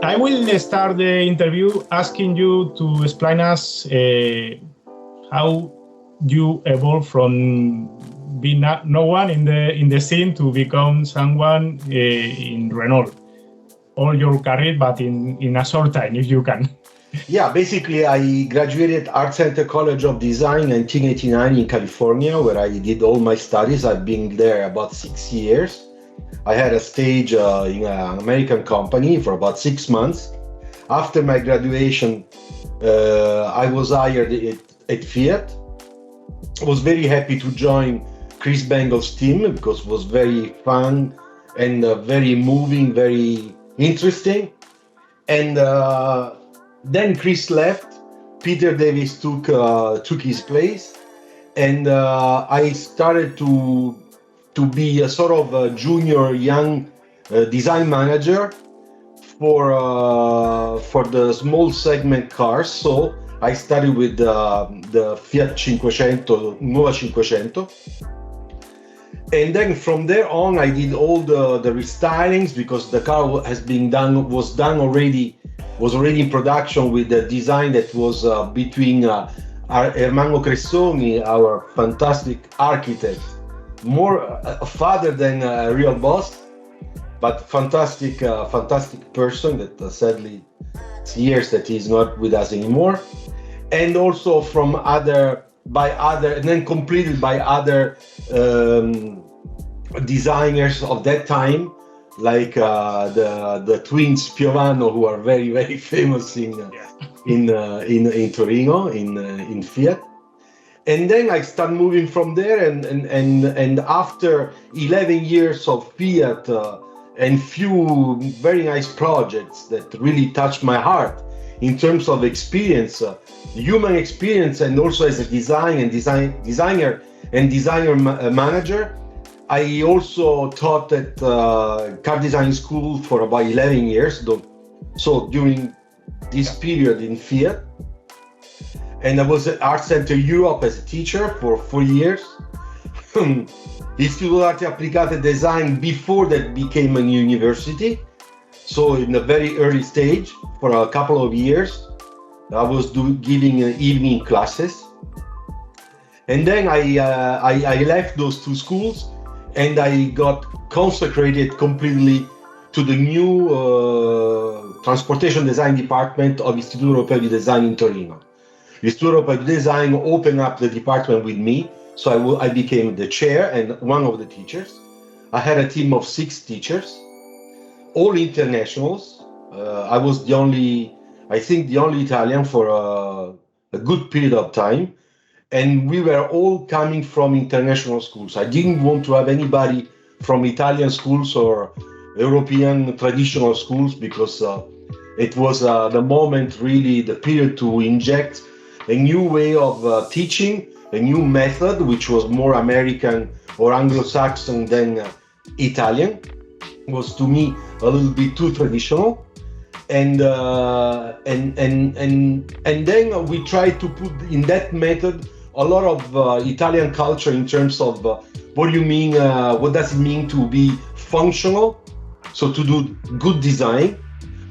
I will start the interview asking you to explain us how you evolved from being no one in the scene to become someone in Renault. All your career, but in a short time, if you can. Yeah, basically, I graduated Art Center College of Design in 1989 in California, where I did all my studies. I've been there about 6 years. I had a stage in an American company for about 6 months. After my graduation, I was hired at Fiat. I was very happy to join Chris Bengle's team because it was very fun and very moving, very interesting. And then Chris left. Peter Davis took his place, and I started to be a sort of a junior young design manager for the small segment cars. So I started with the Fiat Cinquecento, Nuova Cinquecento. And then from there on, I did all the restylings because the car was already in production with the design that was between Ermanno Cressoni, our fantastic architect, more a father than a real boss, but fantastic person that sadly it's years that he's not with us anymore, and also from and then completed by other designers of that time, like the twins Piovano, who are very, very famous in Torino, in Fiat. And then I started moving from there, and after 11 years of Fiat and few very nice projects that really touched my heart in terms of experience, human experience, and also as a designer manager. I also taught at car design school for about 11 years. So during this period in Fiat, and I was at Art Center Europe as a teacher for 4 years. Istituto d'Arte Applicate Design before that became a university. So in a very early stage, for a couple of years, I was giving evening classes. And then I left those two schools, and I got consecrated completely to the new transportation design department of Istituto Europeo di Design in Torino. Istituto Europeo di Design opened up the department with me, so I became the chair and one of the teachers. I had a team of 6 teachers, all internationals. I was the only Italian for a good period of time. And we were all coming from international schools. I didn't want to have anybody from Italian schools or European traditional schools because it was the moment, really, the period to inject a new way of teaching, a new method, which was more American or Anglo-Saxon than Italian. It was, to me, a little bit too traditional. And then we tried to put in that method a lot of Italian culture in terms of what does it mean to be functional, so to do good design,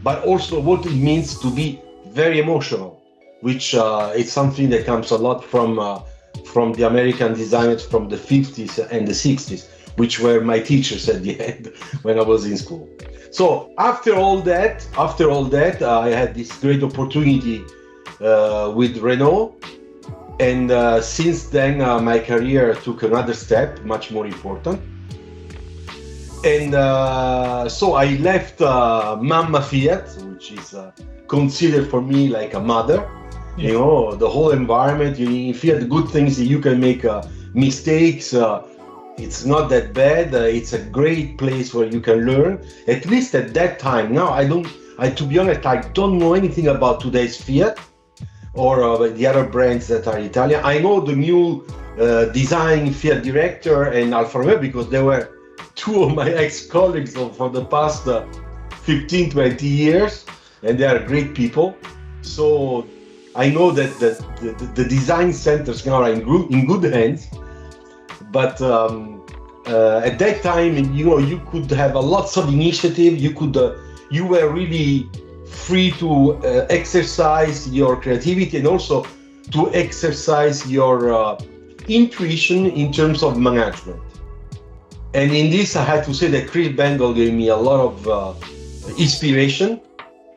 but also what it means to be very emotional, which is something that comes a lot from the American designers from the 50s and the 60s, which were my teachers at the end when I was in school. So after all that, I had this great opportunity with Renault. And since then, my career took another step, much more important. And so I left Mamma Fiat, which is considered for me like a mother. Yeah. You know, the whole environment, in Fiat, the good things that you can make mistakes. It's not that bad. It's a great place where you can learn, at least at that time. Now, to be honest, I don't know anything about today's Fiat or the other brands that are Italian. I know the new design Fiat director and Alfa Romeo because they were 2 of my ex-colleagues for the past 15, 20 years, and they are great people. So I know that the design centers now are in good hands. But at that time, you could have lots of initiative. You were really free to exercise your creativity and also to exercise your intuition in terms of management. And in this, I had to say that Chris Bengal gave me a lot of inspiration.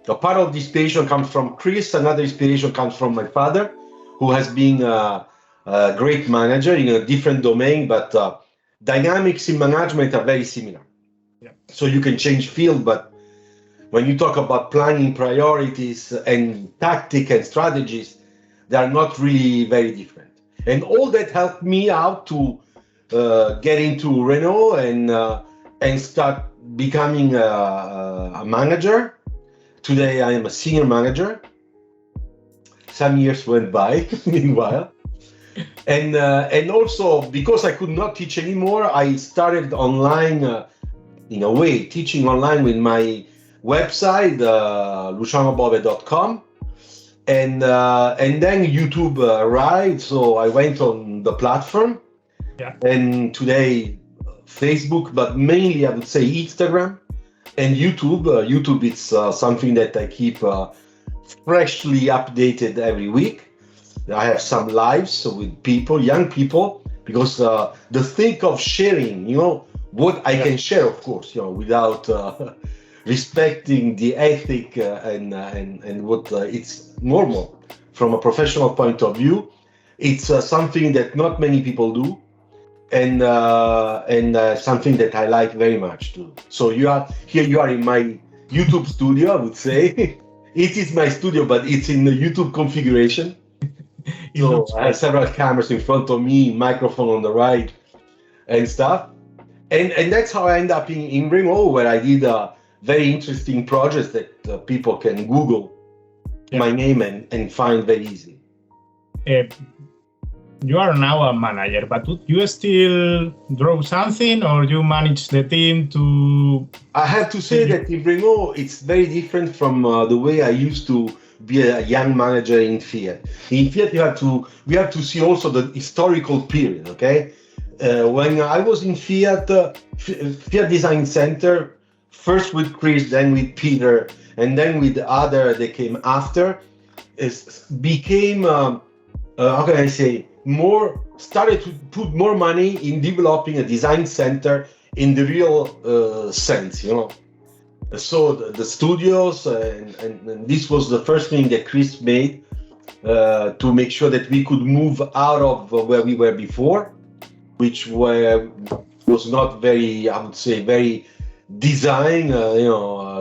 A part of the inspiration comes from Chris, another inspiration comes from my father, who has been a great manager in a different domain, but dynamics in management are very similar. Yeah. So you can change field, but when you talk about planning priorities and tactic and strategies, they are not really very different. And all that helped me out to get into Renault and start becoming a manager. Today I am a senior manager. Some years went by meanwhile. And also because I could not teach anymore, I started online, in a way, teaching online with my website, lucianobove.com. And then YouTube arrived, so I went on the platform. Yeah. And today, Facebook, but mainly I would say Instagram and YouTube. YouTube is something that I keep freshly updated every week. I have some lives with people, young people, because the thing of sharing, what I can share, of course, without respecting the ethic and what it's normal from a professional point of view. It's something that not many people do, and something that I like very much too. So you are in my YouTube studio, I would say. It is my studio, but it's in the YouTube configuration. So I have several cameras in front of me, microphone on the right, and stuff. And that's how I end up in Renault, where I did very interesting projects that people can Google my name and find very easy. You are now a manager, but do you still draw something, or you manage the team to? I have to say that in Renault, it's very different from the way I used to be a young manager in Fiat. In Fiat, we have to see also the historical period, okay? When I was in Fiat, Fiat Design Center, first with Chris, then with Peter, and then with the other that came after, became, how can I say, started to put more money in developing a design center in the real sense, So the studios, and this was the first thing that Chris made to make sure that we could move out of where we were before, which was not very, I would say, very design,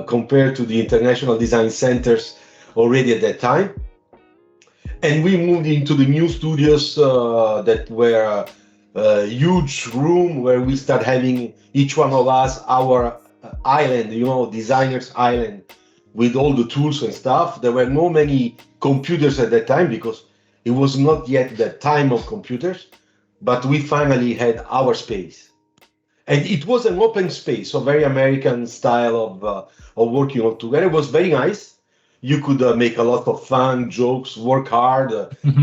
compared to the international design centers already at that time. And we moved into the new studios that were a huge room where we start having each one of us our island, designer's island, with all the tools and stuff. There were no many computers at that time because it was not yet the time of computers, but we finally had our space. And it was an open space, so very American style of working all together. It was very nice. You could make a lot of fun, jokes, work hard,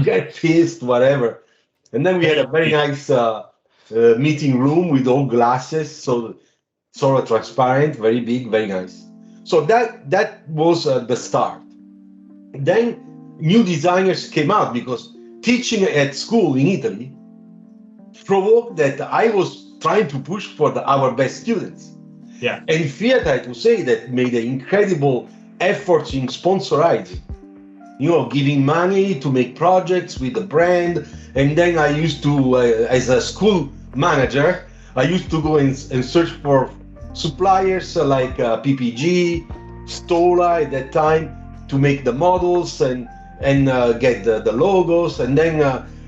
get pissed, whatever. And then we had a very nice meeting room with all glasses, so sort of transparent, very big, very nice. So that was the start. Then new designers came out because teaching at school in Italy provoked that I was trying to push for our best students. Yeah. And Fiat, I have to say, that made an incredible effort in sponsorizing, giving money to make projects with the brand. And then I used to, as a school manager, I used to go and search for suppliers like PPG, Stola at that time, to make the models and get the logos. And then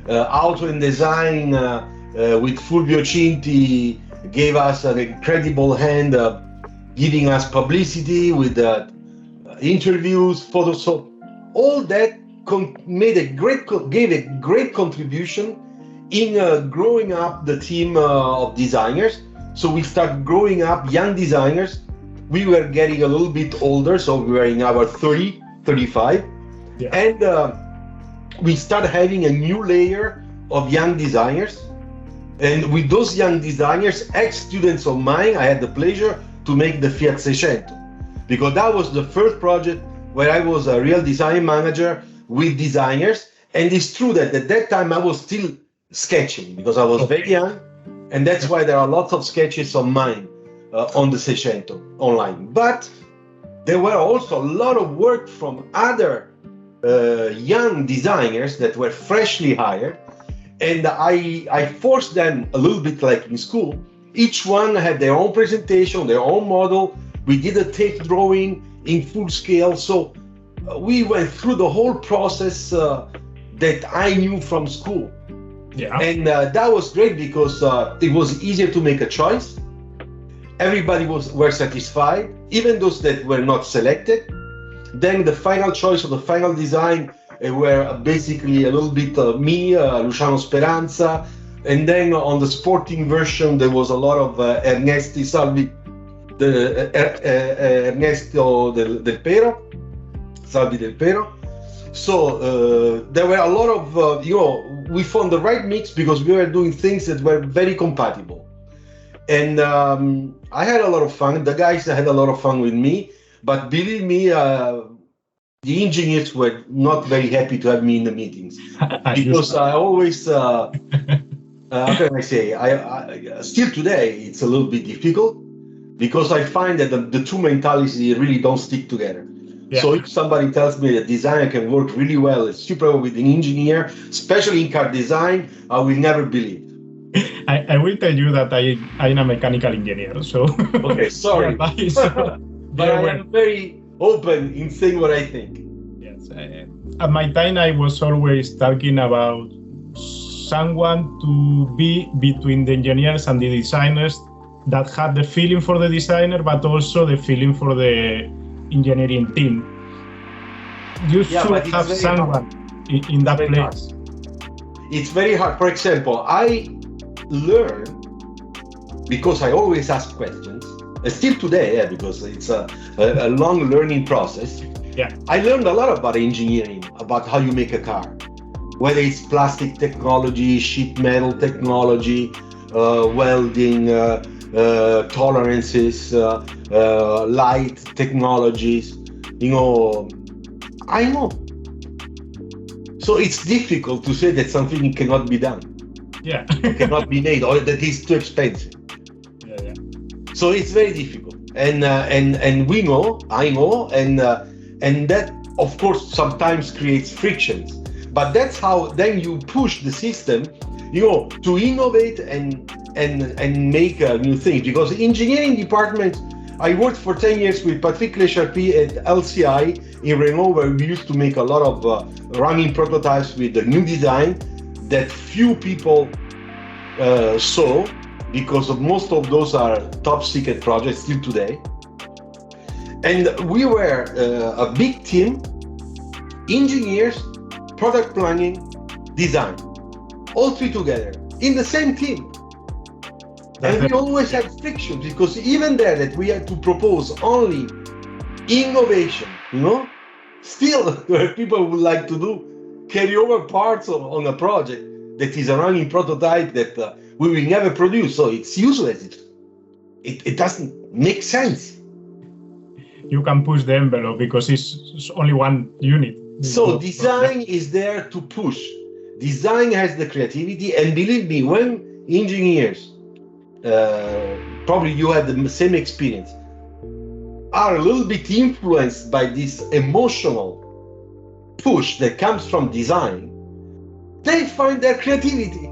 Auto and Design with Fulvio Cinti gave us an incredible hand, giving us publicity with interviews, photos. So all that gave a great contribution in growing up the team of designers. So we started growing up young designers. We were getting a little bit older, so we were in our 30, 35. Yeah. And we started having a new layer of young designers. And with those young designers, ex-students of mine, I had the pleasure to make the Fiat Seicento, because that was the first project where I was a real design manager with designers. And it's true that at that time I was still sketching because I was very young. And that's why there are lots of sketches of mine on the Seicento online. But there were also a lot of work from other young designers that were freshly hired. And I forced them a little bit like in school. Each one had their own presentation, their own model. We did a tape drawing in full scale. So we went through the whole process that I knew from school. Yeah. And that was great because it was easier to make a choice. Everybody were satisfied, even those that were not selected. Then the final choice of the final design were basically a little bit me, Luciano Speranza, and then on the sporting version there was a lot of Ernesto del Pero, Salvi del Pero. So there were a lot of, we found the right mix because we were doing things that were very compatible. And I had a lot of fun. The guys had a lot of fun with me. But believe me, the engineers were not very happy to have me in the meetings. Because I always, how can I say, I still today, it's a little bit difficult. Because I find that the two mentalities really don't stick together. Yeah. So if somebody tells me a designer can work really well, it's super well with an engineer, especially in car design, I will never believe. I will tell you that I'm a mechanical engineer, so... Okay, sorry. But I am very open in saying what I think. Yes. At my time, I was always talking about someone to be between the engineers and the designers that had the feeling for the designer, but also the feeling for the engineering team. You should have someone in that place. It's very hard. For example, I learn because I always ask questions. Still today, because it's a long learning process. Yeah. I learned a lot about engineering, about how you make a car, whether it's plastic technology, sheet metal technology, welding, tolerances, light technologies, I know. So it's difficult to say that something cannot be done. Yeah. Cannot be made, or that is too expensive. Yeah. So it's very difficult. And we know, I know, and that of course sometimes creates frictions. But that's how then you push the system, to innovate and make new things. Because engineering department, I worked for 10 years with Patrick Lecharpie at LCI in Renault, where we used to make a lot of running prototypes with the new design that few people saw, because most of those are top secret projects still today. And we were a big team, engineers, product planning, design, all three together in the same team. And we always had friction, because even there that we had to propose only innovation, still there are people who would like to do carryover parts on a project that is a running prototype that we will never produce. So it's useless. It doesn't make sense. You can push the envelope because it's only one unit. So design is there to push. Design has the creativity, and believe me, when engineers, probably you had the same experience, are a little bit influenced by this emotional push that comes from design, they find their creativity.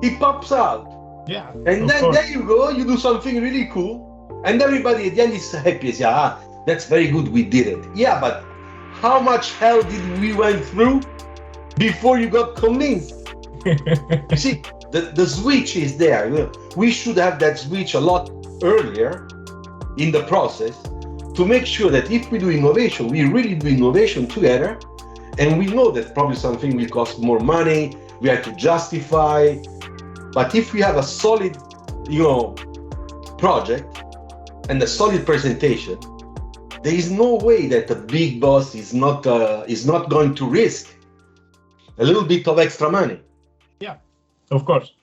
It pops out. Yeah. And then there you go, you do something really cool, and everybody at the end is happy. Yeah, that's very good, we did it. Yeah, but how much hell did we went through before you got convinced? You see, the switch is there. We should have that switch a lot earlier in the process to make sure that if we do innovation, we really do innovation together. And we know that probably something will cost more money, we have to justify. But if we have a solid, project and a solid presentation, there is no way that the big boss is not going to risk a little bit of extra money. Yeah, of course.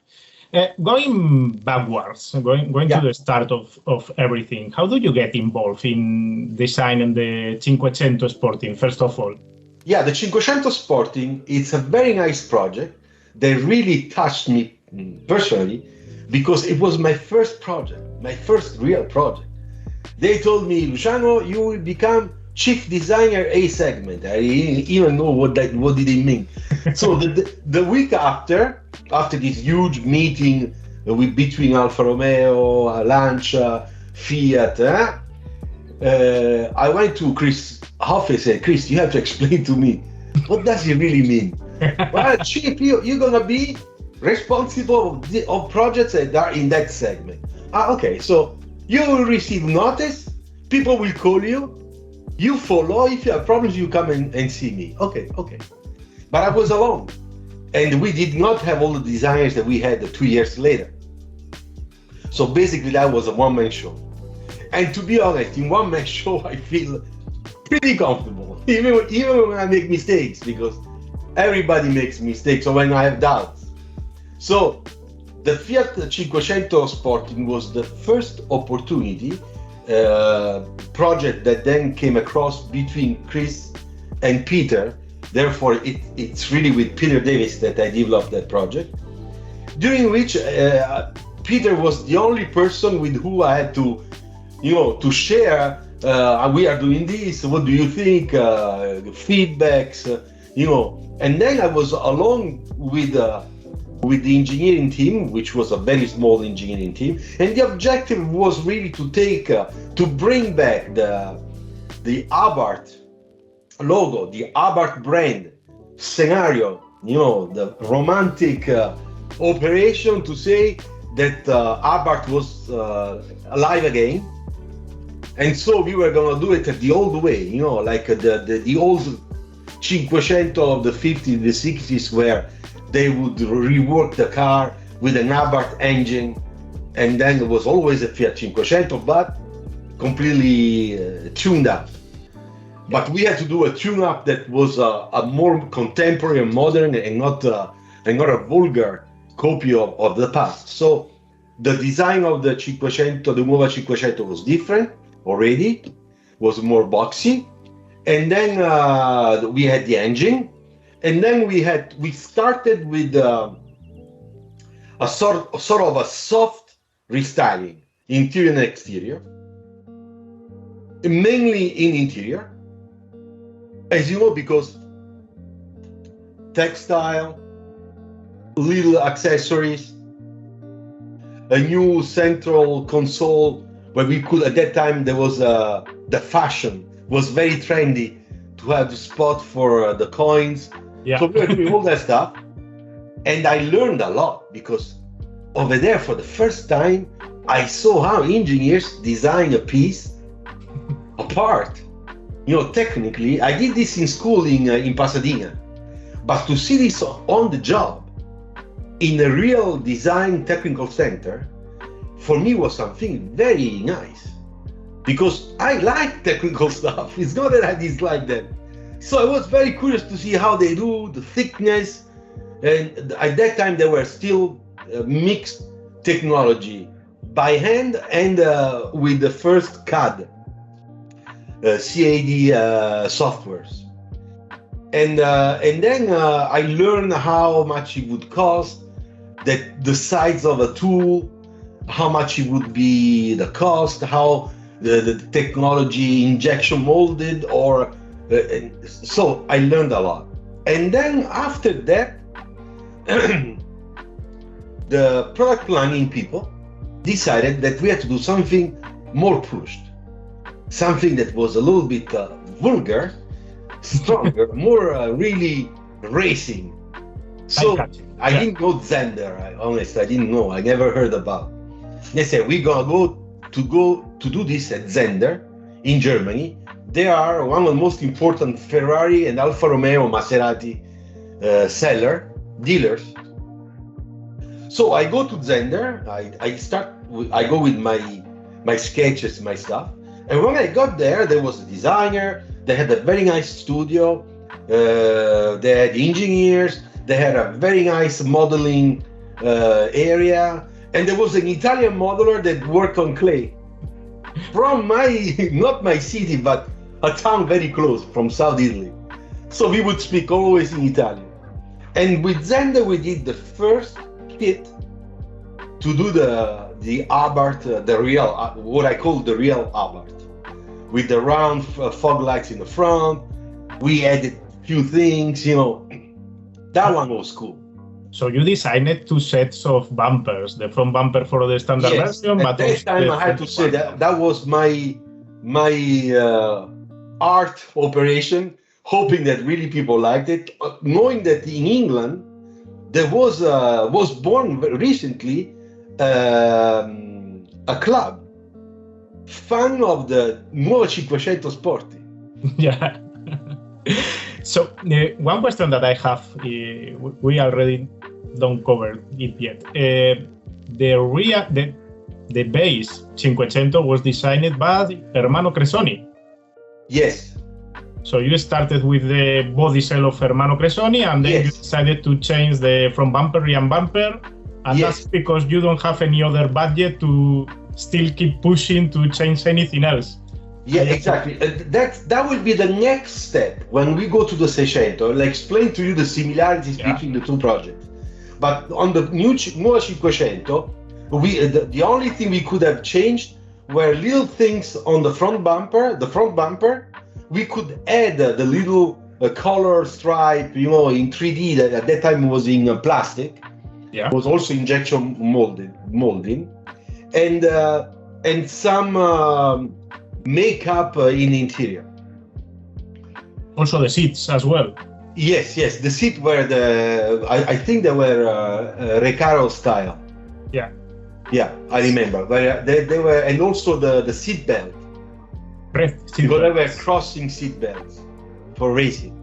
Going backwards, going to the start of everything, how do you get involved in designing the Cinquecento Sporting, first of all? Yeah, the Cinquecento Sporting, it's a very nice project that really touched me personally because it was my first project, my first real project. They told me, Luciano, you will become chief designer A segment. I didn't even know what did it mean. So the week after this huge meeting between Alfa Romeo, Lancia, Fiat, I went to Chris Hoff and said, Chris, you have to explain to me, what does it really mean? Well, chief, you're going to be responsible of projects that are in that segment. Okay, so you will receive notice, people will call you, you follow, if you have problems, you come and see me. Okay. But I was alone. And we did not have all the designers that we had 2 years later. So basically that was a one-man show. And to be honest, in one-man show, I feel pretty comfortable, even when I make mistakes, because everybody makes mistakes or when I have doubts. So the Fiat Cinquecento Sporting was the first opportunity project that then came across between Chris and Peter. Therefore, it's really with Peter Davis that I developed that project, during which Peter was the only person with who I had to share. We are doing this. What do you think? Feedbacks, And then I was along with the engineering team, which was a very small engineering team, and the objective was really to bring back the Abarth logo, the Abarth brand scenario, the romantic operation to say that Abarth was alive again. And so we were gonna do it the old way, like the old Cinquecento of the 50s, the 60s, where they would rework the car with an Abarth engine, and then it was always a Fiat Cinquecento, but completely tuned up. But we had to do a tune-up that was a more contemporary and modern, and not a vulgar copy of the past. So the design of the Cinquecento, the Nuova Cinquecento, was different already, was more boxy. And then we had the engine, and then we started with a sort of a soft restyling, interior and exterior, mainly in interior, as you know, because textile, little accessories, a new central console where we could, at that time, there was the fashion was very trendy to have the spot for the coins. Yeah. So we were doing all that stuff. And I learned a lot, because over there, for the first time, I saw how engineers design a piece apart. Technically, I did this in school in Pasadena. But to see this on the job, in a real design technical center, for me was something very nice. Because I like technical stuff. It's not that I dislike them. So I was very curious to see how they do the thickness. And at that time, they were still mixed technology by hand and with the first CAD, CAD softwares. And then I learned how much it would cost, that the size of a tool, how much it would be the cost, how the technology injection molded, or so I learned a lot. And then after that, the product planning people decided that we had to do something more pushed, something that was a little bit vulgar, stronger, more really racing. So I didn't know Zender. I didn't know. I never heard about. They said we're gonna go to do this at Zender in Germany. They are one of the most important Ferrari and Alfa Romeo, Maserati dealers. So I go to Zender. I go with my sketches, my stuff. And when I got there was a designer. They had a very nice studio. They had engineers. They had a very nice modeling area, and there was an Italian modeler that worked on clay from not my city, but a town very close from South Italy. So we would speak always in Italian. And with Zender, we did the first kit to do the Abarth, the real, what I call the real Abarth, with the round fog lights in the front. We added a few things, That one was cool. So you designed two sets of bumpers, the front bumper for the standard version, but that time I had to say that was my art operation, hoping that really people liked it, knowing that in England there was born recently a club fan of the nuovo Cinquecento Sporting. Yeah. So one question that I have, we already don't cover it yet. The base Cinquecento was designed by Hermano Cresoni. Yes. So you started with the body cell of Hermano Cresoni, and then you decided to change the front bumper, rear bumper, and that's because you don't have any other budget to still keep pushing to change anything else. Yeah, exactly. That will be the next step when we go to the Seicento. I'll explain to you the similarities between the two projects. But on the nuovo Cinquecento, the only thing we could have changed were little things on the front bumper. The front bumper, we could add the little color stripe, in 3D that at that time was in plastic. Yeah. It was also injection molding, and some makeup in interior. Also the seats as well. Yes. The seat were I think they were Recaro style. Yeah. Yeah, I remember. But they were, and also the seat belt. Because they were crossing seat belts for racing.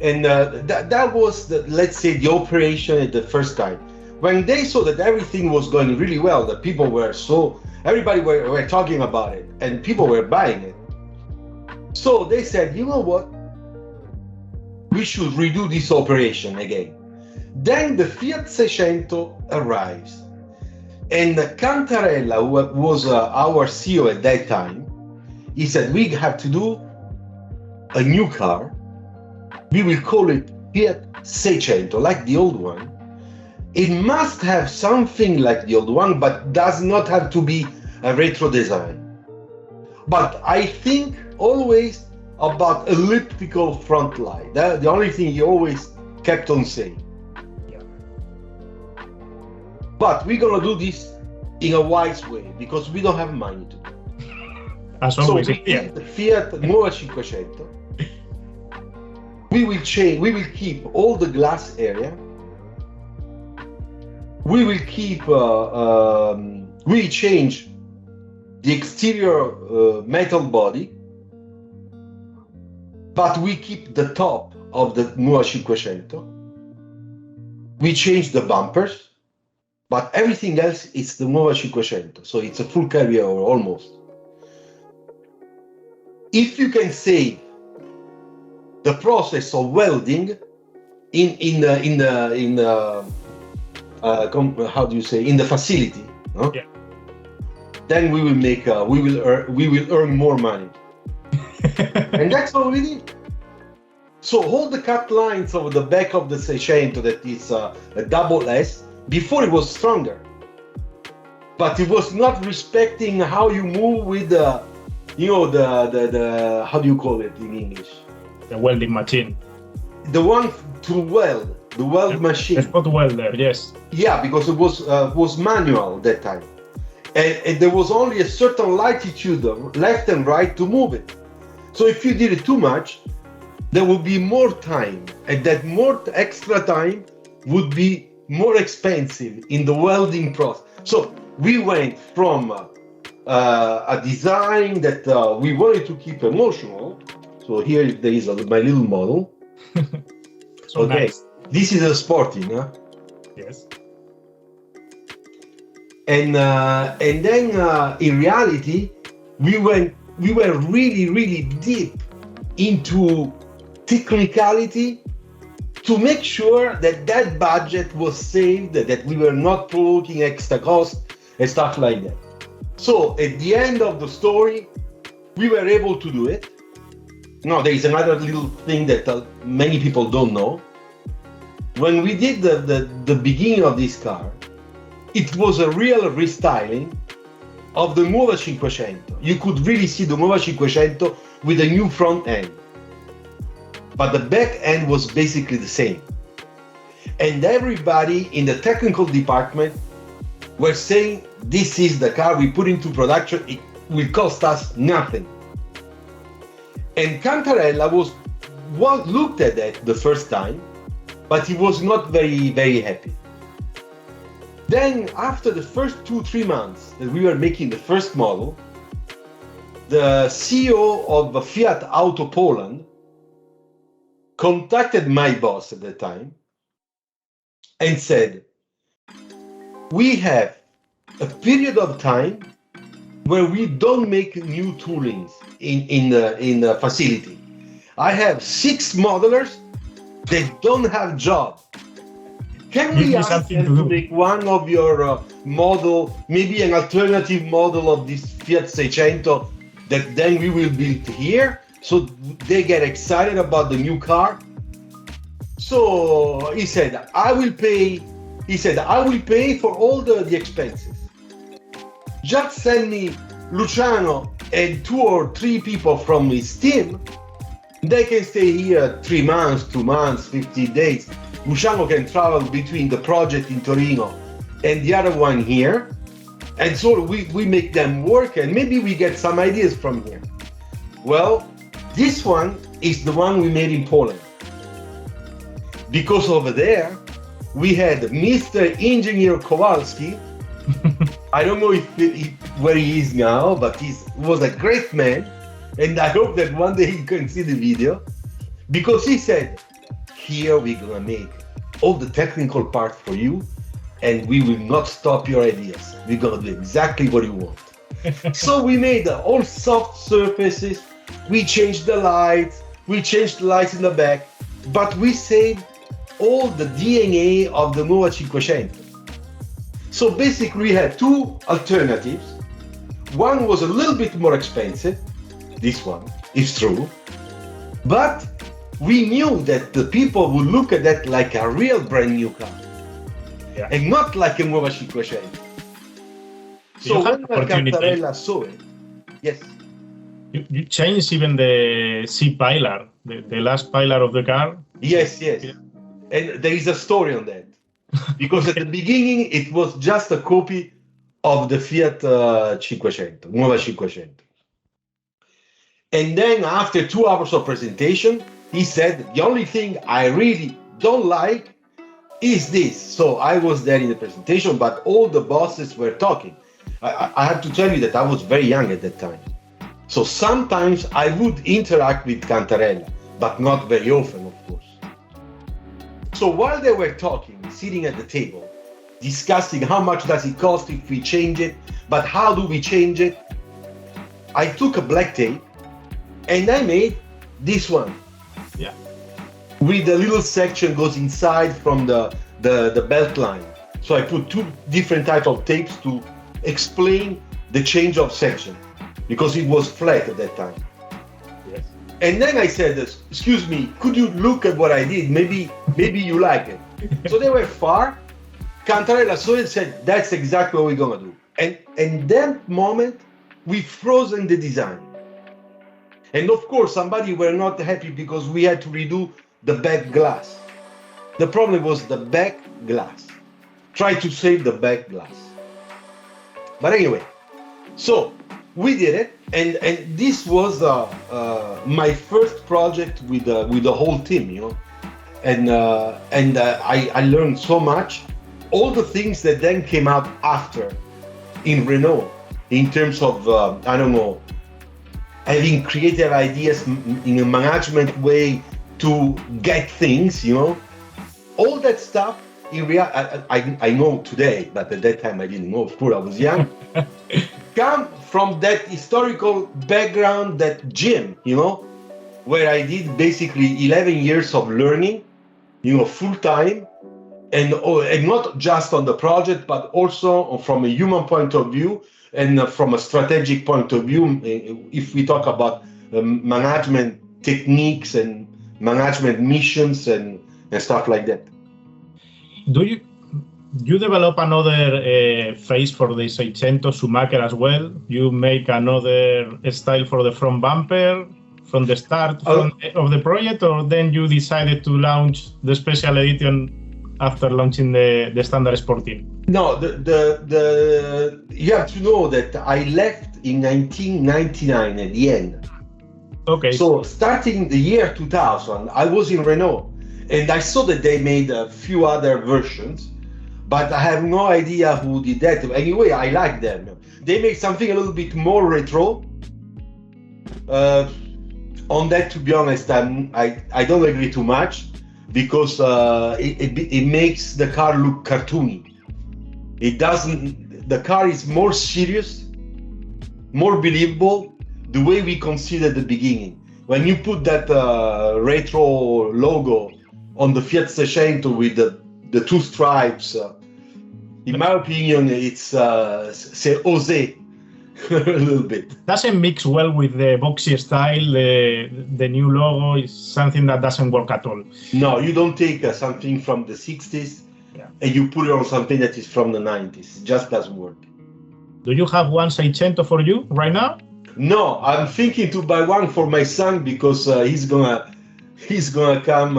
And that was, let's say, the operation at the first time. When they saw that everything was going really well, that people were everybody were talking about it, and people were buying it. So they said, you know what? We should redo this operation again. Then the Fiat Seicento arrives. And Cantarella, who was our CEO at that time, he said, we have to do a new car. We will call it Fiat Seicento, like the old one. It must have something like the old one, but does not have to be a retro design. But I think always about elliptical front light. That's the only thing he always kept on saying. But we're gonna do this in a wise way because we don't have money to do it. As always, so we did the Fiat Nuova Cinquecento. We will keep all the glass area. We will keep, we change the exterior metal body, but we keep the top of the Nuova Cinquecento. We change the bumpers. But everything else is the Nuova Cinquecento, so it's a full carryover almost. If you can save the process of welding in the facility, no? Yeah. Then we will earn more money, and that's what we did. So all the cut lines of the back of the Seicento, that is a double S. Before it was stronger, but it was not respecting how you move with the how do you call it in English? The welding machine. The one to weld, the weld machine. The spot welder, yes. Yeah, because it was manual that time, and there was only a certain latitude, left and right, to move it. So if you did it too much, there would be more time, and that more extra time would be more expensive in the welding process. So we went from a design that we wanted to keep emotional. So here there is my little model. So okay, nice. This is a Sporting, huh? Yes. And then in reality, we were really, really deep into technicality to make sure that that budget was saved, that we were not provoking extra cost and stuff like that. So at the end of the story, we were able to do it. Now, there is another little thing that many people don't know. When we did the beginning of this car, it was a real restyling of the Nuova Cinquecento. You could really see the Nuova Cinquecento with a new front end. But the back end was basically the same. And everybody in the technical department were saying, this is the car we put into production, it will cost us nothing. And Cantarella looked at that the first time, but he was not very, very happy. Then after the first 2-3 months that we were making the first model, the CEO of Fiat Auto Poland contacted my boss at the time and said, we have a period of time where we don't make new toolings in the facility. I have 6 modelers that don't have job. Can we ask them to make one of your model, maybe an alternative model of this Fiat Seicento that then we will build here, so they get excited about the new car? So he said, I will pay for all the expenses. Just send me Luciano and 2 or 3 people from his team. They can stay here 3 months, 2 months, 50 days. Luciano can travel between the project in Torino and the other one here. And so we make them work and maybe we get some ideas from here. Well, this one is the one we made in Poland. Because over there, we had Mr. Engineer Kowalski. I don't know where he is now, but he was a great man. And I hope that one day you can see the video. Because he said, here we're gonna make all the technical part for you and we will not stop your ideas. We're gonna do exactly what you want. So we made all soft surfaces, we changed the lights, in the back, but we saved all the DNA of the Nuova Cinquecento. So basically we had 2 alternatives. One was a little bit more expensive, this one is true, but we knew that the people would look at that like a real brand new car, and not like a Nuova Cinquecento. So when Cantarella saw it, yes. You changed even the C-pillar, the last pillar of the car? Yes. Yeah. And there is a story on that. Because at the beginning, it was just a copy of the Fiat Cinquecento, Nuova Cinquecento. And then after 2 hours of presentation, he said, the only thing I really don't like is this. So I was there in the presentation, but all the bosses were talking. I have to tell you that I was very young at that time. So sometimes I would interact with Cantarella, but not very often, of course. So while they were talking, sitting at the table, discussing how much does it cost if we change it, but how do we change it, I took a black tape and I made this one. Yeah. With a little section goes inside from the belt line. So I put 2 different types of tapes to explain the change of section because it was flat at that time. Yes. And then I said, excuse me, could you look at what I did? Maybe you like it. So they were far. Cantarella saw it and said, that's exactly what we're gonna do. And in that moment, we frozen the design. And of course, somebody were not happy because we had to redo the back glass. The problem was the back glass. Try to save the back glass. But anyway, so we did it, and this was my first project with the whole team, you know, and I learned so much. All the things that then came out after in Renault, in terms of I don't know, having creative ideas in a management way to get things, you know, all that stuff. In reality, I know today, but at that time I didn't know. Of course, I was young. Come from that historical background, that gym, you know, where I did basically 11 years of learning full time, and not just on the project, but also from a human point of view and from a strategic point of view. If we talk about management techniques and management missions and stuff like that. Do you develop another face for the Seicento Schumacher as well? You make another style for the front bumper from the start of the project, or then you decided to launch the special edition after launching the standard Sporting? No, you have to know that I left in 1999 at the end. Okay. So starting the year 2000, I was in Renault, and I saw that they made a few other versions, but I have no idea who did that. Anyway, I like them. They make something a little bit more retro. On that, to be honest, I don't agree too much, because it makes the car look cartoony. It doesn't. The car is more serious, more believable, the way we considered at the beginning. When you put that retro logo on the Fiat Seicento with the two stripes, in my opinion, it's osé a little bit. Doesn't mix well with the boxy style. The new logo is something that doesn't work at all. No, you don't take something from the 60s and you put it on something that is from the 90s. It just doesn't work. Do you have one Seicento for you right now? No, I'm thinking to buy one for my son, because he's gonna come.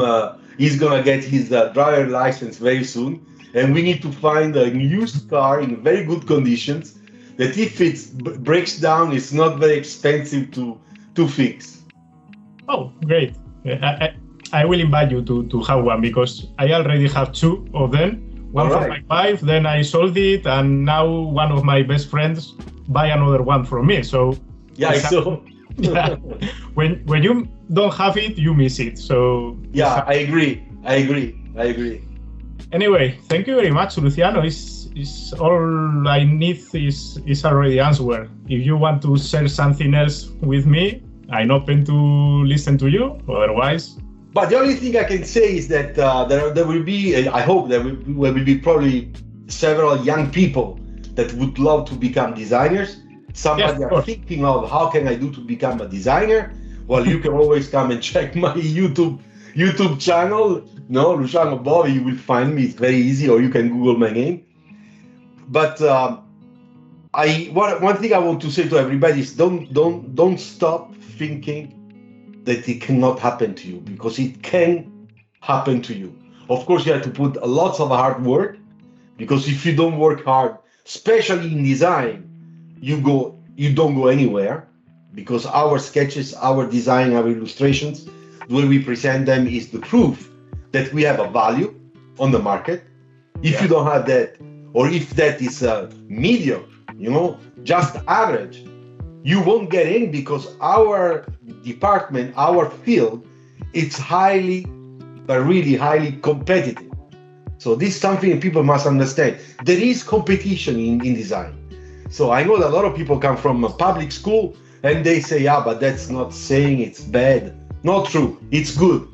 He's gonna get his driver license very soon, and we need to find a used car in very good conditions, that if it breaks down, it's not very expensive to fix. Oh, great. I will invite you to have one, because I already have two of them. One for my wife, then I sold it, and now one of my best friends buy another one from me. So yeah, I saw. Yeah. When you don't have it, you miss it. So yeah, I agree. Anyway, thank you very much, Luciano. It's all I need is already answered. If you want to share something else with me, I'm open to listen to you. Otherwise. But the only thing I can say is that there will be, I hope there will be probably several young people that would love to become designers. Somebody are thinking of how can I do to become a designer? Well, you can always come and check my YouTube channel. No, Luciano Bove, you will find me. It's very easy, or you can Google my name. But one thing I want to say to everybody is don't stop thinking that it cannot happen to you, because it can happen to you. Of course, you have to put lots of hard work, because if you don't work hard, especially in design, you don't go anywhere, because our sketches, our design, our illustrations, the way we present them is the proof that we have a value on the market. If you don't have that, or if that is mediocre, just average, you won't get in, because our department, our field, it's really highly competitive. So this is something people must understand. There is competition in design. So I know that a lot of people come from a public school and they say, yeah, but that's not saying it's bad. Not true. It's good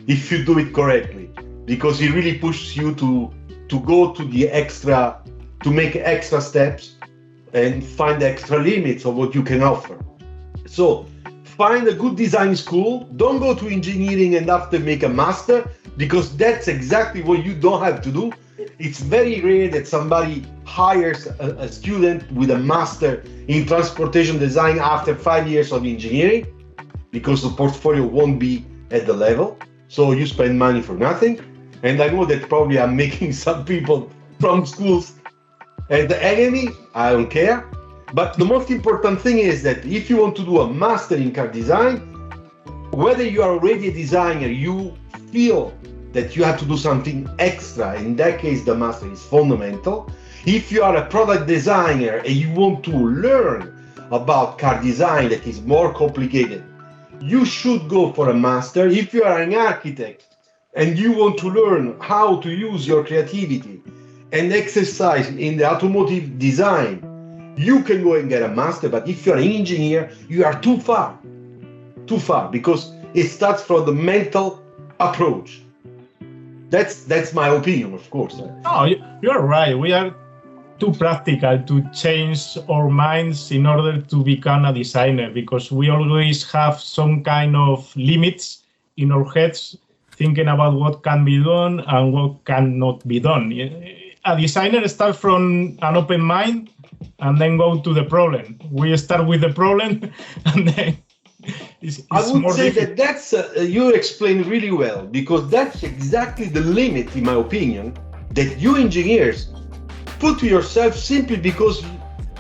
if you do it correctly, because it really pushes you to go to the extra, to make extra steps and find extra limits of what you can offer. So find a good design school. Don't go to engineering and after make a master, because that's exactly what you don't have to do. It's very rare that somebody hires a student with a master in transportation design after 5 years of engineering, because the portfolio won't be at the level. So you spend money for nothing. And I know that probably I'm making some people from schools as the enemy. I don't care. But the most important thing is that if you want to do a master in car design, whether you are already a designer, you feel that you have to do something extra. In that case, the master is fundamental. If you are a product designer and you want to learn about car design that is more complicated, you should go for a master. If you are an architect and you want to learn how to use your creativity and exercise in the automotive design, you can go and get a master. But if you're an engineer, you are too far, because it starts from the mental approach. That's my opinion, of course. No, you're right. We are too practical to change our minds in order to become a designer, because we always have some kind of limits in our heads, thinking about what can be done and what cannot be done. A designer starts from an open mind and then go to the problem. We start with the problem and then it's I would more say difficult. that's you explained really well, because that's exactly the limit, in my opinion, that you engineers put to yourself, simply because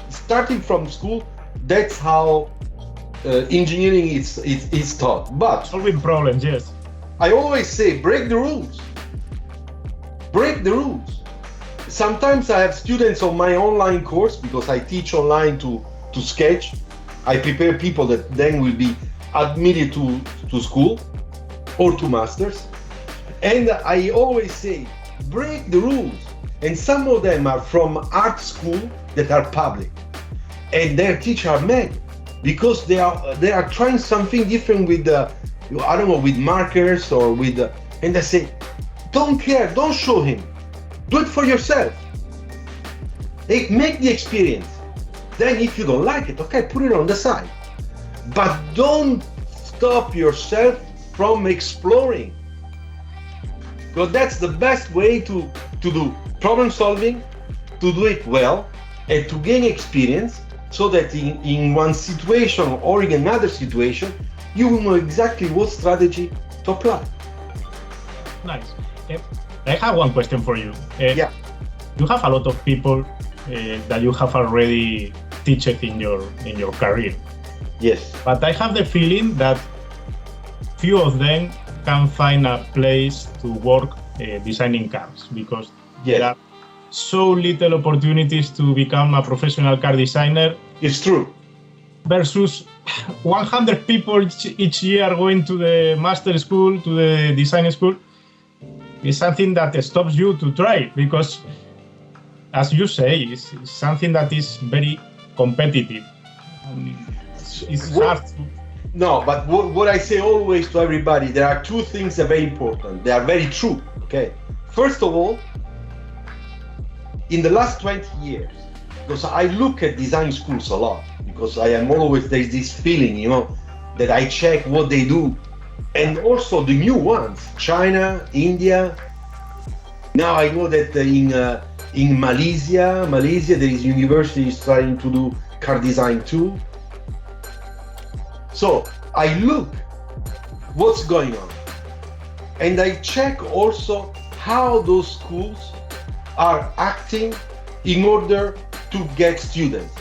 starting from school, that's how engineering is taught. But Solving problems, yes. I always say, break the rules. Break the rules. Sometimes I have students on my online course, because I teach online to sketch. I prepare people that then will be admitted to school or to masters. And I always say, break the rules. And some of them are from art school that are public. And their teachers are mad, because they are trying something different with I don't know, with markers or with and I say, don't care, don't show him. Do it for yourself. Make the experience. Then if you don't like it, okay, put it on the side. But don't stop yourself from exploring. Because that's the best way to do problem solving, to do it well, and to gain experience, so that in one situation or in another situation, you will know exactly what strategy to apply. Nice. I have one question for you. Yeah. You have a lot of people that you have already taught in your career. Yes. But I have the feeling that few of them can find a place to work designing cars, because there are so little opportunities to become a professional car designer. It's true. Versus 100 people each year going to the master school, to the design school. It's something that stops you to try, because, as you say, it's something that is very competitive. It's hard to... No, but what I say always to everybody, there are two things that are very important. They are very true, okay? First of all, in the last 20 years, because I look at design schools a lot, because I am always, there's this feeling, that I check what they do. And also the new ones, China, India. Now I know that in Malaysia, there is universities trying to do car design too. So I look what's going on, and I check also how those schools are acting in order to get students.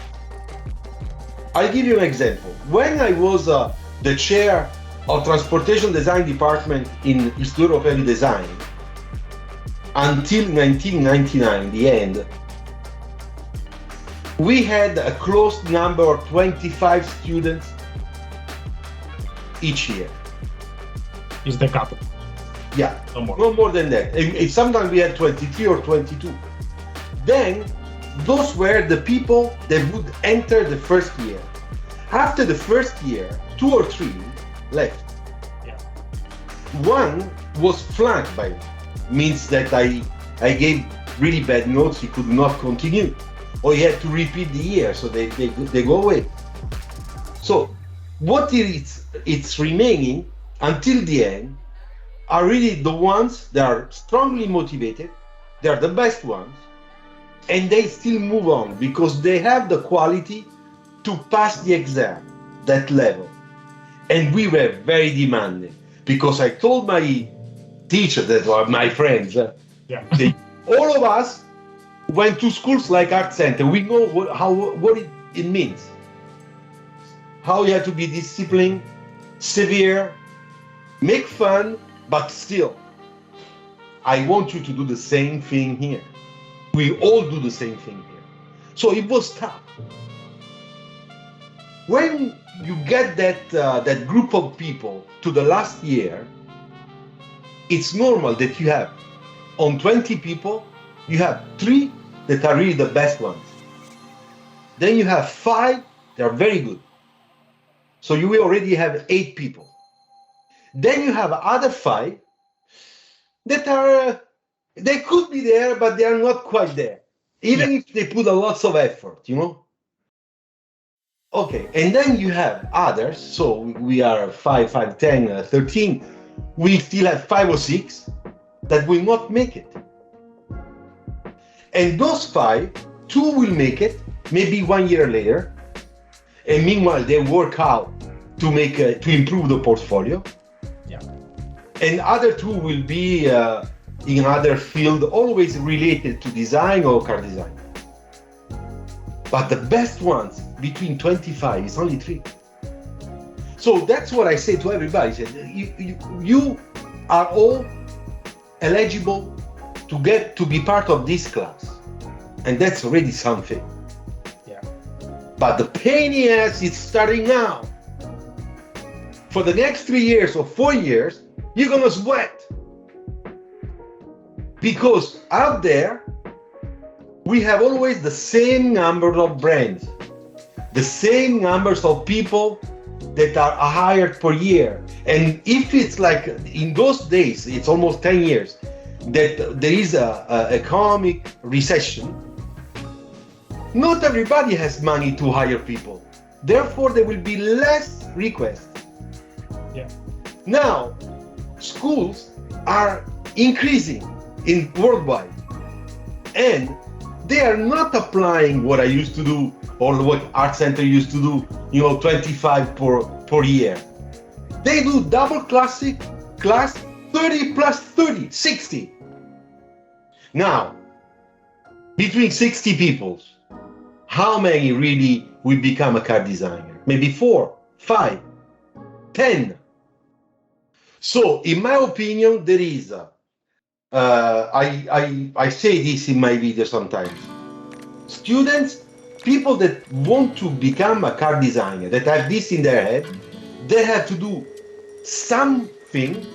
I'll give you an example. When I was the chair of transportation design department in Instituto Europeo di Design until 1999, the end, we had a close number of 25 students each year. Is the cap. Yeah, No more than that. Sometimes we had 23 or 22. Then those were the people that would enter the first year. After the first year, 2 or 3 left. Yeah. One was flanked by me, means that I gave really bad notes, he could not continue, or he had to repeat the year, so they go away. So what it's remaining until the end are really the ones that are strongly motivated, they are the best ones, and they still move on because they have the quality to pass the exam, that level. And we were very demanding, because I told my teachers, that were my friends, all of us went to schools like Art Center. We know what it means. How you have to be disciplined, severe, make fun, but still, I want you to do the same thing here. We all do the same thing here. So it was tough. When you get that group of people to the last year, it's normal that you have, on 20 people, you have 3 that are really the best ones. Then you have 5 that are very good. So you will already have 8 people. Then you have other 5 that are, they could be there, but they are not quite there, even if they put a lots of effort, Okay, and then you have others, so we are 5, 10, 13, we still have 5 or 6 that will not make it. And those 5, 2 will make it, maybe 1 year later, and meanwhile they work out to improve the portfolio. Yeah. And other 2 will be in other field, always related to design or car design. But the best ones between 25 is only 3. So that's what I say to everybody. You are all eligible to be part of this class, and that's already something. Yeah. But the pain in the ass is starting now. For the next 3 years or 4 years, you're gonna sweat, because out there we have always the same number of brands, the same numbers of people that are hired per year. And if it's like in those days, it's almost 10 years, that there is a economic recession, not everybody has money to hire people. Therefore, there will be less requests. Yeah. Now, schools are increasing in worldwide, and they are not applying what I used to do or what Art Center used to do, 25 per year. They do double classic class, 30 plus 30, 60. Now, between 60 people, how many really will become a car designer? Maybe 4, 5, 10. So, in my opinion, there is I say this in my video sometimes. Students, people that want to become a car designer, that have this in their head, they have to do something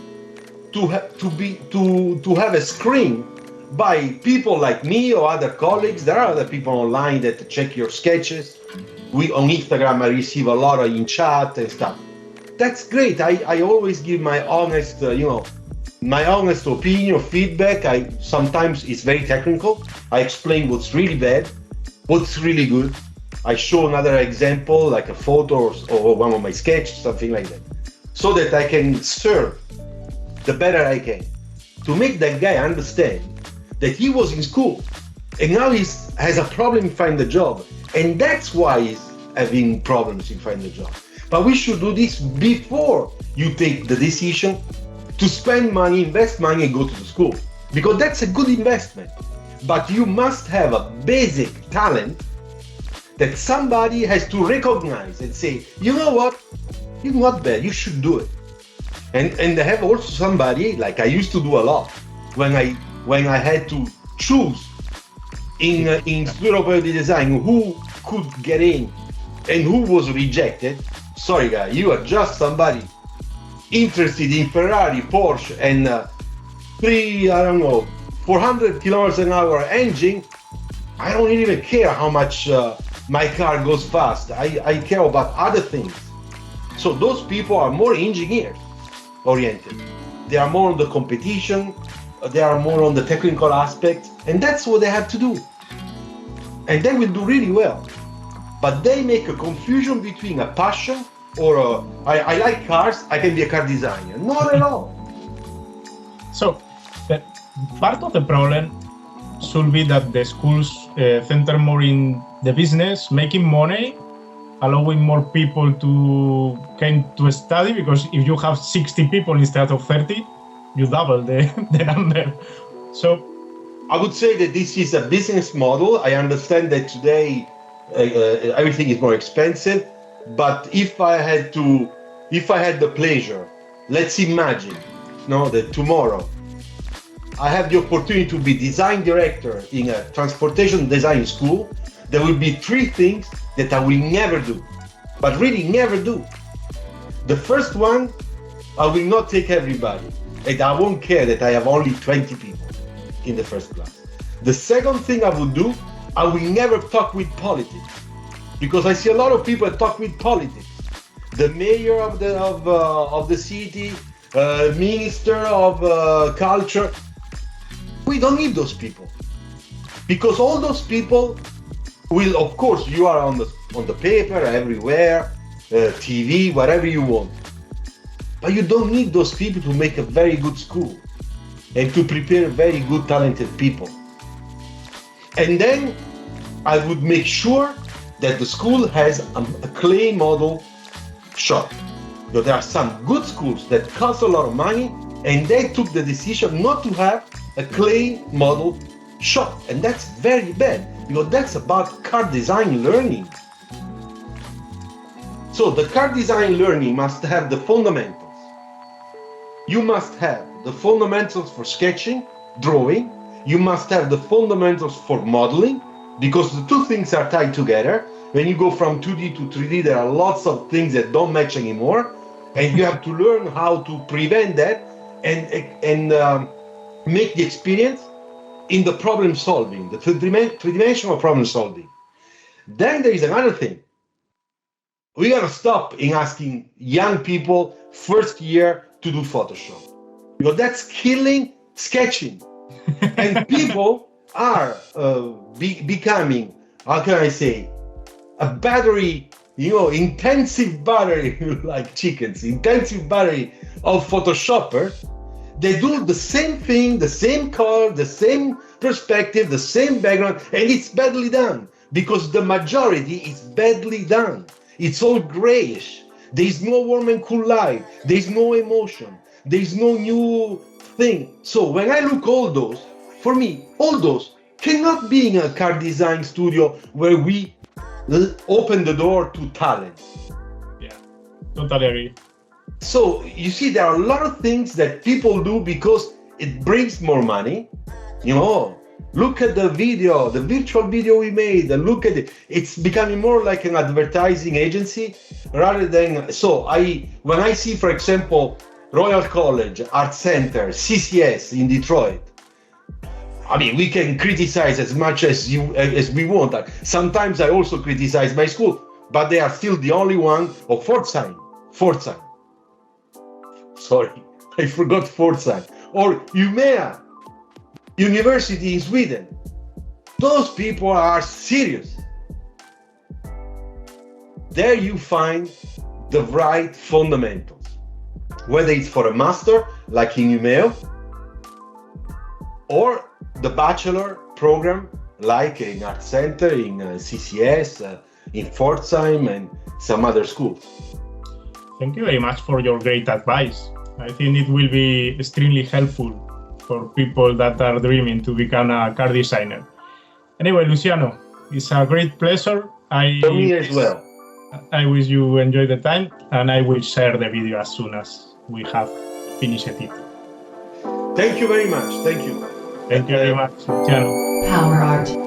to have a screen by people like me or other colleagues. There are other people online that check your sketches. On Instagram, I receive a lot in chat and stuff. That's great. I always give my honest, my honest opinion, feedback. Sometimes it's very technical. I explain what's really bad, what's really good. I show another example, like a photo or one of my sketches, something like that, so that I can serve the better I can, to make that guy understand that he was in school and now he has a problem in finding a job, and that's why he's having problems in finding a job. But we should do this before you take the decision to spend money, invest money, and go to the school, because that's a good investment. But you must have a basic talent that somebody has to recognize and say, you know what, you're not bad, you should do it. And have also somebody, like I used to do a lot, when I had to choose in studio operative design who could get in and who was rejected. Sorry guy, you are just somebody interested in Ferrari, Porsche, and 400 kilometers an hour engine. I don't even care how much my car goes fast. I care about other things. So those people are more engineers oriented. They are more on the competition. They are more on the technical aspect, and that's what they have to do. And they will do really well. But they make a confusion between a passion or I like cars, I can be a car designer. Not at all. So, part of the problem should be that the schools center more in the business, making money, allowing more people to come to study, because if you have 60 people instead of 30, you double the number. So I would say that this is a business model. I understand that today everything is more expensive, but if I had the pleasure, let's imagine, that tomorrow I have the opportunity to be design director in a transportation design school, there will be 3 things that I will never do, but really never do. The first one, I will not take everybody, and I won't care that I have only 20 people in the first class. The second thing I would do, I will never talk with politics, because I see a lot of people talk with politics. The mayor of the city, Minister of Culture. We don't need those people, because all those people will, of course, you are on the paper everywhere, TV, whatever you want, but you don't need those people to make a very good school and to prepare very good, talented people. And then I would make sure that the school has a clay model shop. So there are some good schools that cost a lot of money, and they took the decision not to have a clay model shop. And that's very bad, because that's about car design learning. So the car design learning must have the fundamentals. You must have the fundamentals for sketching, drawing. You must have the fundamentals for modeling, because the two things are tied together. When you go from 2D to 3D, there are lots of things that don't match anymore, and you have to learn how to prevent that and make the experience in the problem solving, the three-dimensional problem solving. Then there is another thing. We gotta stop in asking young people first year to do Photoshop, because that's killing sketching. And people are becoming, how can I say, a battery, intensive battery, like chickens, intensive battery of Photoshoppers. They do the same thing, the same color, the same perspective, the same background, and it's badly done, because the majority is badly done. It's all grayish. There is no warm and cool light. There is no emotion. There is no new thing. So when I look all those, for me, all those cannot be in a car design studio where we open the door to talent. Yeah, totally agree. So you see, there are a lot of things that people do because it brings more money. Look at the video, the virtual video we made, and look at it. It's becoming more like an advertising agency rather than, when I see, for example, Royal College, Art Center, CCS in Detroit, I mean, we can criticize as much as we want. Sometimes I also criticize my school, but they are still the only one, or Pforzheim. Sorry, I forgot Pforzheim. Or Umeå, University in Sweden. Those people are serious. There you find the right fundamentals. Whether it's for a master, like in Umeå, or the bachelor program, like in Art Center, in CCS, in Pforzheim, and some other schools. Thank you very much for your great advice. I think it will be extremely helpful for people that are dreaming to become a car designer. Anyway, Luciano, it's a great pleasure. For me as well. I wish you enjoy the time, and I will share the video as soon as we have finished it. Thank you very much. Thank you. Thank you very much, Luciano. PowerArt.